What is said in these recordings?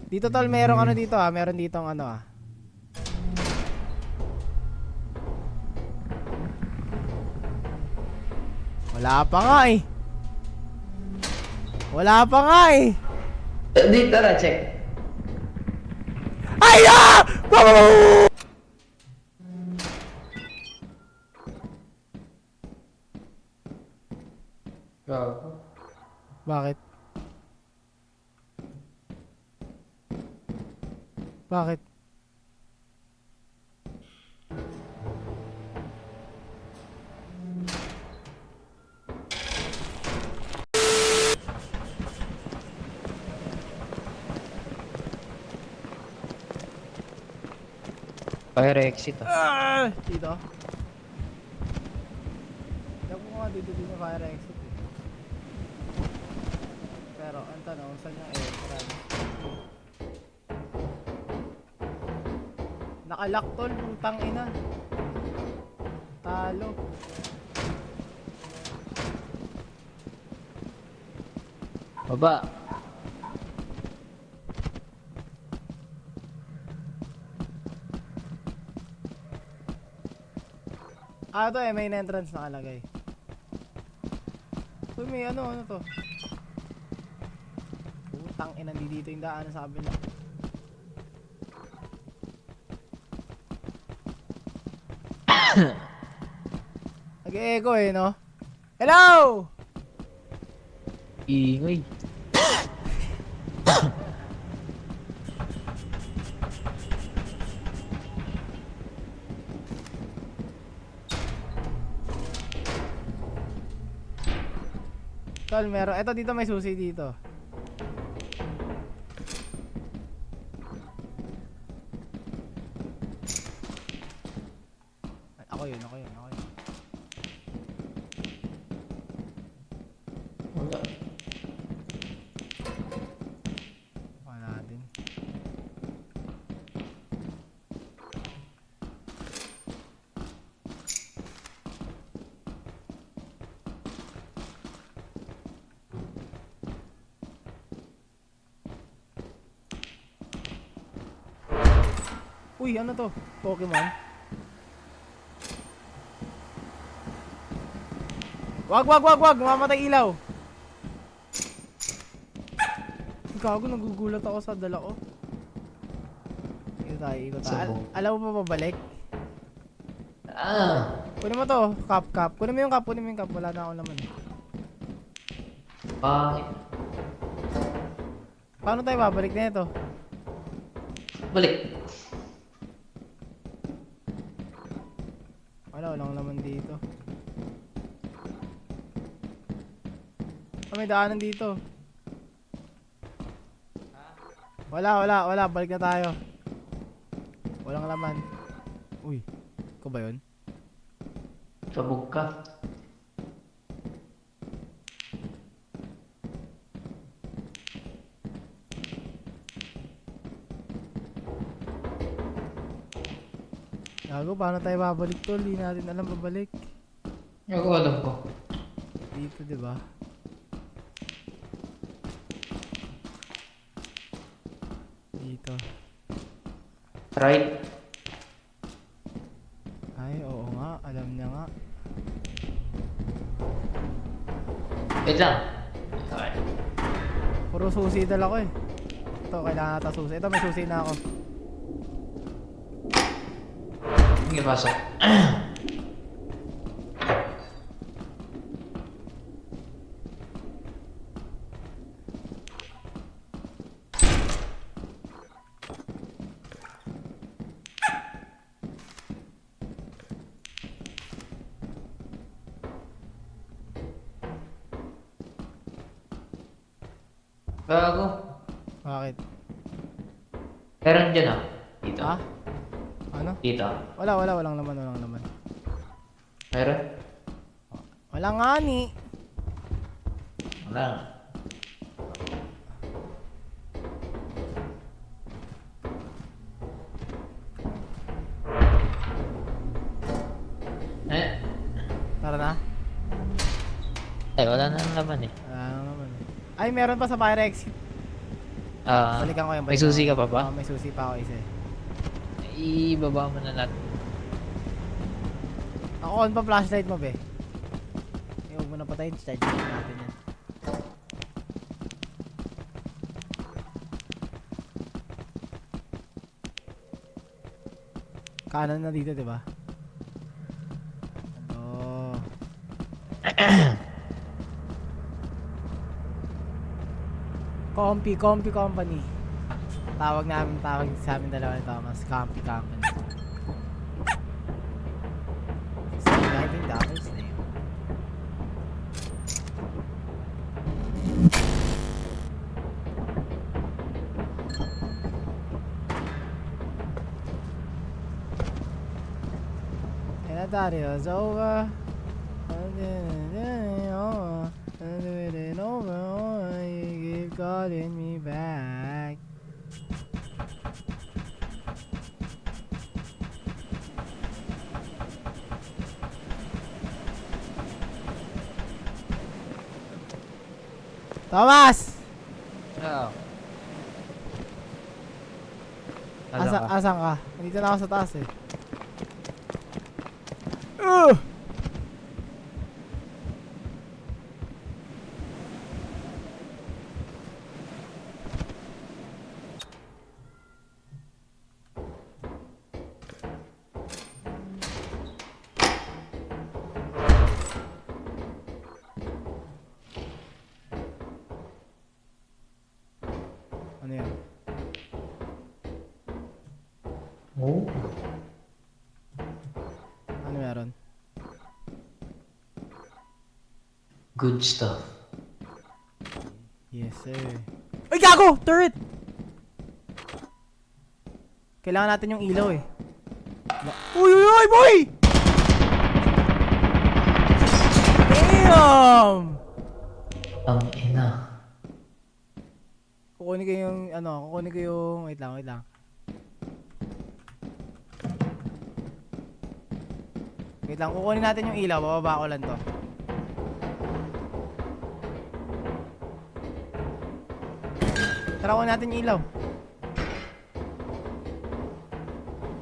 Dito tol, merong ano dito ah. Meron dito ang ano ah. Wala pa nga eh. Wala pa nga eh. Dito, tara, check. Ay na! Gago. Bakit? Bakit? Fire exit Dito. Diyan ko nga dito fire exit eh. Pero ang tanong, saan yung entrance? Nakalock tol, putang ina. Talo. Baba. Ah, ito eh, main entrance nakalagay. Uy, may ano to? Putang ina, hindi dito yung daan sa kabila. Nag-e-echo eh, no? Hello! Ingay. Tol, meron. Eto dito may susi dito. Ay, ako yun. Wala. Wala din. Uy, ano to? Pokemon? Wag! Mamatay ilaw! Gago, nagugulat ako sa dala ko. Ikot tayo. Alam mo pa babalik? Kunin mo to, cup. Kunin mo yung cup. Wala na akong laman. Bakit? Paano tayo babalik na ito? Balik. Walang laman dito. May daanan dito. Wala. Balik na tayo. Walang laman. Uy, ko ba yun? Sabog ka. Gago, paano tayo babalik tol? Hindi natin alam babalik. Ako alam ko. Dito, di ba? Dito. Right. Ay, oo nga. Alam niya nga. Wait lang. Okay. Puro susi dala ko eh. Ito, kailangan nata susi. Ito, may susi na ako. Sige, pasok. Gago. Bakit? Meron dyan ah. Dito. Ha? Ano? Dito. Walang laman. Meron? Wala nga ni. Wala. Tara na. Ay, wala na ang laman eh. Wala nang laman. Ay, meron pa sa fire exit. Balikan ko yung may susi ka pa ba? May susi pa ako isa eh. Ibaba mo na natin. Ako on pa flashlight mo be. Huwag mo na patayin, charge natin yan. Kanan na dito, di ba? Ano? Compy Company. Tawag sa amin dalawa ni Thomas, Compy Company. $19 na yun. And I thought it was over. It over. You keep calling me back. Thomas! Oo. Asan ka? Nandito na ako sa taas eh. Ano yan? Oh. Ano meron? Good stuff. Yes sir. Ay gago! Turret! Kailangan natin yung ilaw eh. Uy uy uy boy! Damn! Ang ina. Kukunin ko yung wait lang. Wait lang, kukunin natin yung ilaw, bababa ko lang to. Tara, kunin natin yung ilaw.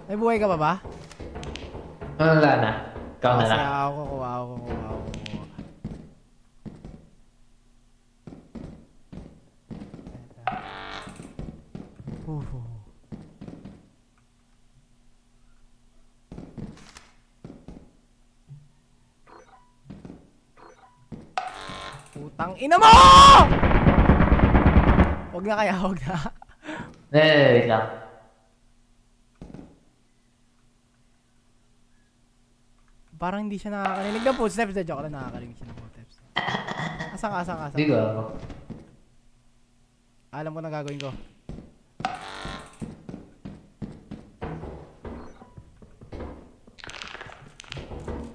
May buhay ka pa ba? Wala na. Ikaw na lang. Ako kukuha. Putang ina mo! Huwag na. Wait lang. Parang hindi siya nakakarinig ng footsteps. Joke lang, nakakarinig siya ng footsteps. Asan ka? Hindi ko. Alam ko na gagawin ko.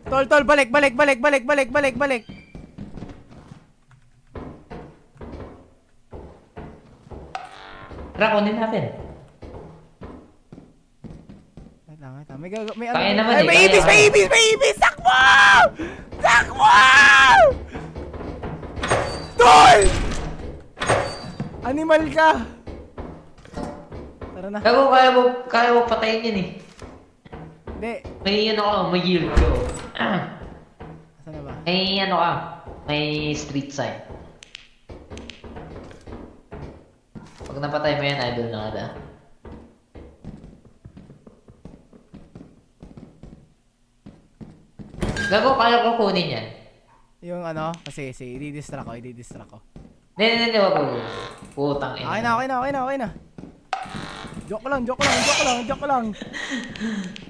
Tol, balik. Tara, kunin natin. Wait lang. May Kaya naman ay, eh, may kaya ibis! Takbo! Tol! Animal ka! Tara na. Gago, kaya mo patayin yan eh. Hindi. May yield ko. Saan na ba? May street sign. Pag napatay mo yan, idol na kada. Gago, kaya ko kunin yan. Yung kasi i-distract ko. Hindi, wag. Putang ina. Okay na. Joke lang.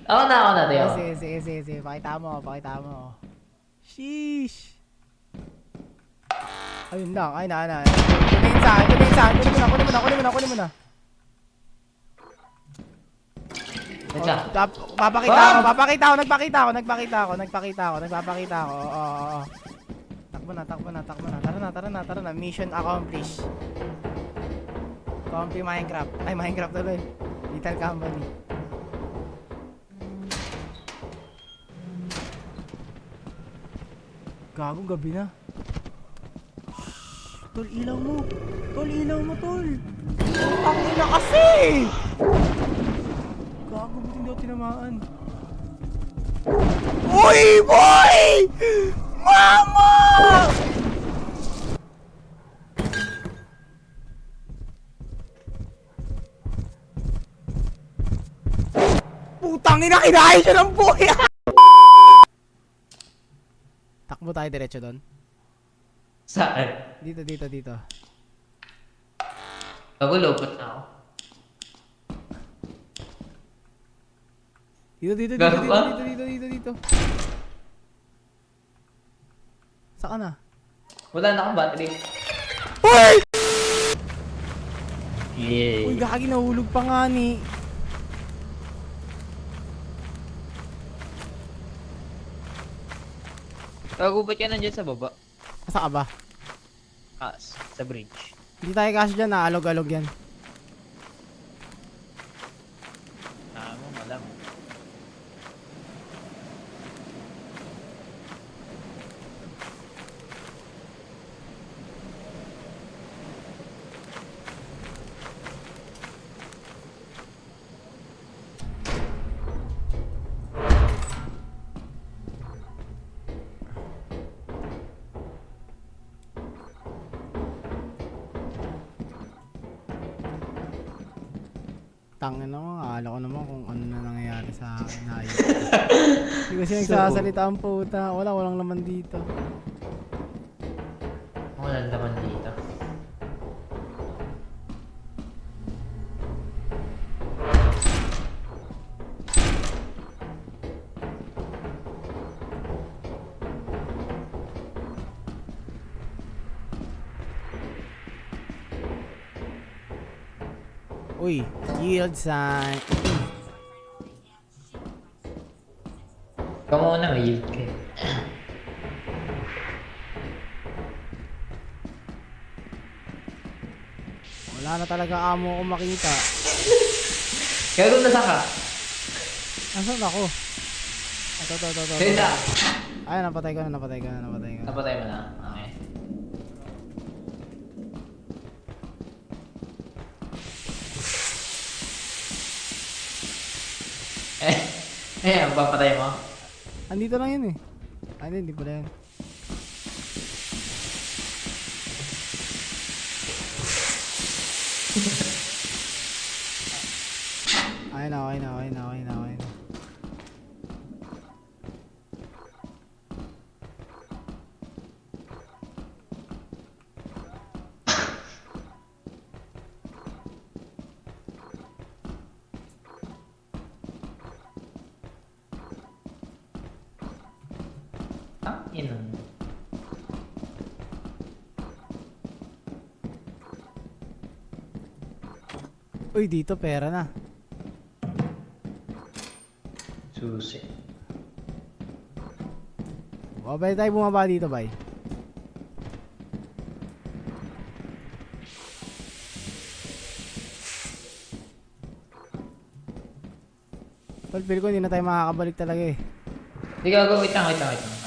Ako na, Teo. Sige. Pakita mo. Sheesh. Ayun lang. Ay na. Kunin sa akin. Kunin mo na. Wait lang. Papakita ako. Nagpakita ako. Oo. Takbo na. Tara na. Mission accomplished. Compy Minecraft. Ay, Minecraft tuloy. Little Company. Gago, gabi na. Tol, ilaw mo, tol. Tangina kasi! Gago, ba't hindi ako tinamaan? Uy, boy! Mama! Putang ina, kinain siya ng boy! Takbo tayo diretso doon. Saan? Dito, dito, dito. Nagulupot na ako. Dito, dito, dito, Gago dito, ka? dito, dito, dito, dito. Saan ka na? Wala na akong battery. Uy! Uy, Yay. gagi, nahulog pa nga ni. Gago, ba't ka nandyan sa baba? Asa ka ba? Sa bridge. Hindi tayo kasi dyan, naalog-alog yan. Mo, malam. Tangin naman, akala ko naman kung ano na nangyayari sa akin na ayun. Hindi kasi nagsasalita ang puta. Walang laman dito. Wala naman dito. Uy, yield sign. Ikaw muna, may yield ka. Wala na talaga amo ko makita. Kaya kung nasa ka? Nasaan ako? Ito. Kaya na. Ay, napatay ko na. Napatay mo na. Okay. Ang papatay mo? Andito lang yun eh. Ay, hindi pala yan. Okay na. Inom. Uy, dito pera na. Susi. O, pwede tayo bumaba dito, bay. Tol, feel ko hindi na tayo makakabalik talaga eh. Hindi ka wait lang.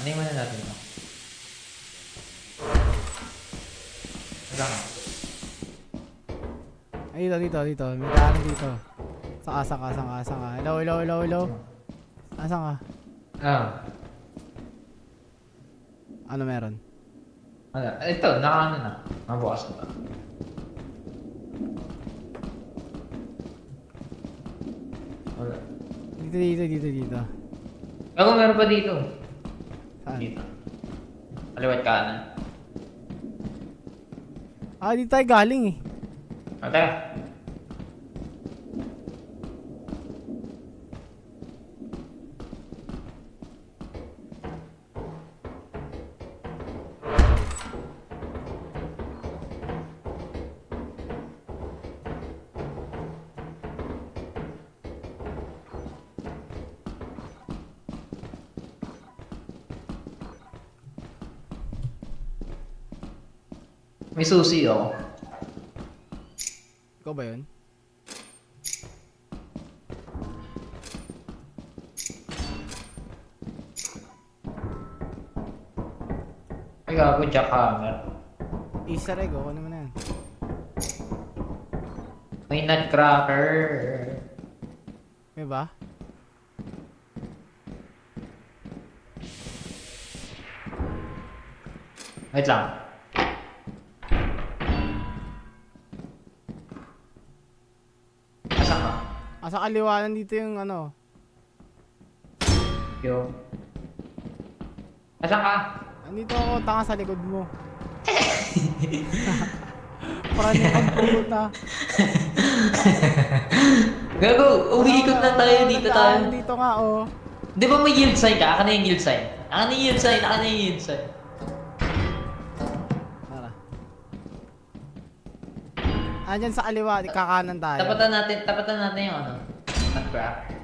Ano yung muna natin ito? Saan ka? Ay, dito. May daanan dito. Saan ka? Hello. Asan ka? Ah. Ano meron? Wala. Ito, nakaano na. Mabukas na ba? Wala. Dito. Ako meron pa dito. Saan? Dito. Kaliwat kanan. Ah, dito tayo galing eh. Okay. May susi ako. Ikaw ba yun? Ay, gago, jackhammer. Easter egg, ano naman na yan. May nutcracker. May ba? Wait lang. Asan ka? Asa kaliwa nandito yung ano. Yo. Asan ka? Nandito ako, tanga sa likod mo. Paraning ang puta. Gago, umiikot na tayo dito tayo. Dito nga oh. Di ba may yield sign ka? Aka na yung yield sign. Aka na yung yield sign, aka na yung yield sign. Tara. Andyan sa kaliwa, kakanan tayo. Tapatan natin yung ano, nutcracker.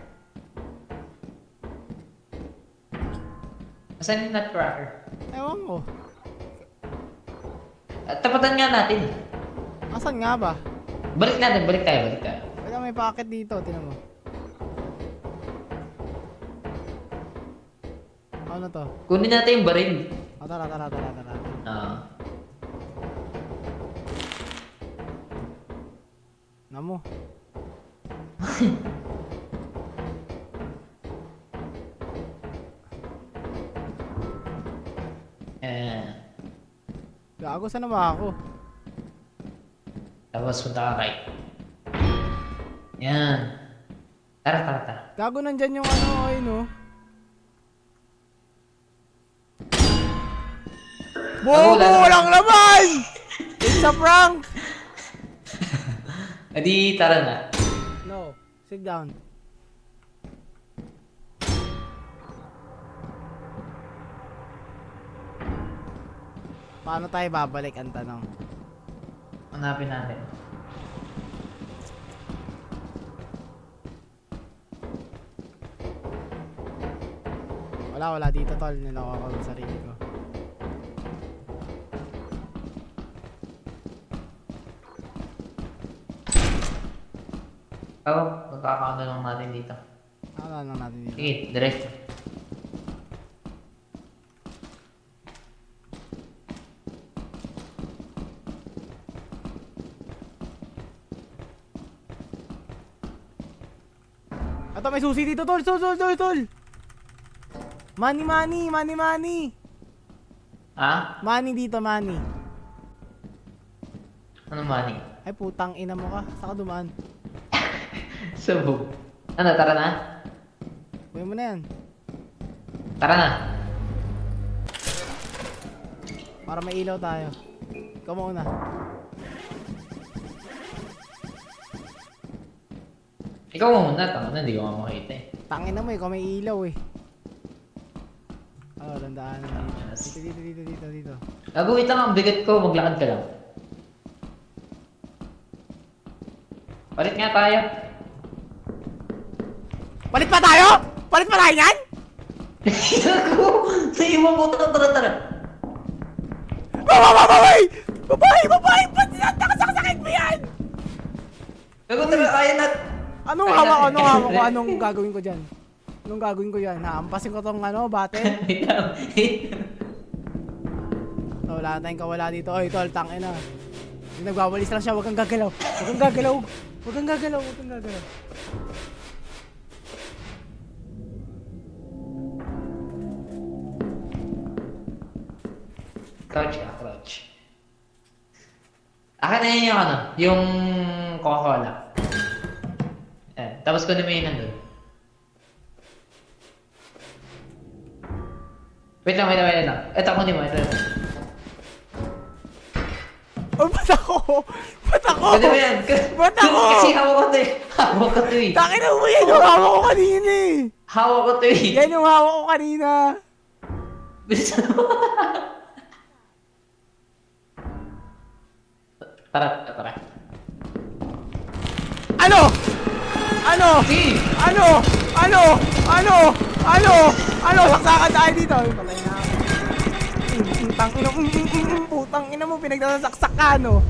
Asan yung nutcracker? Ewan ko. Tapatan nga natin. Asan nga ba? Balik tayo. Wala may packet dito, tinan mo. Ano to? Kunin natin yung baril. Oh, tara. Ah. Namo. Gago, saan na ba ako? Tapos punta ka right. Yan. Tara. Gago, nandyan yung ano, ayun oh. Bobo, walang laman! It's a prank! Adi, tara na. No, sit down. Paano tayo babalik ang tanong? Hanapin natin. Wala dito tol, niloko ko sa sarili ko. Magkakaano lang natin dito. Ano lang natin dito? Sige, diretso. Ato, may susi dito tol, tol! Money! Ha? Money dito, money. Ano money? Ay putang ina mo ka, saka dumaan. Sabog. Ano, tara na? Kuya mo na yan. Tara na. Para may ilaw tayo. Ikaw muna. Ikaw muna, tama na, hindi ko makakita eh. Tangina mo, ikaw may ilaw eh. Oh, landaan na dito. Gagawin lang ang bigat ko, maglakad ka lang. Palit nga tayo. Palit pa tayo? Palit pa tayo yan? Gago! Naiwan ko, tara. Babae! Ba't nakasakit mo yan? Gago, tara, kaya na. Anong hawak ko? Anong gagawin ko dyan? Anong gagawin ko yan? Hampasin ko tong ano, battle? Oh, wala na tayong kawala dito. Oy, tol, tangina. Nagwawalis lang siya, huwag kang gagalaw. Crouch. Akin na yun yung ano, yung Coca-Cola. Tapos kunin mo yun nandun. Wait lang. Ito, kunin mo, ito. Oh, ba't ako? Kunin mo yan. Ba't ako? Kasi hawak ko to eh. Tangina mo yan yung hawak ko kanina eh. Hawak ko to eh. Yan yung hawak ko kanina. Bilisan mo. Tara. Ano? Saksakan tayo dito. Patay na ako. Putang ina mo, pinagdasaksak ka, no?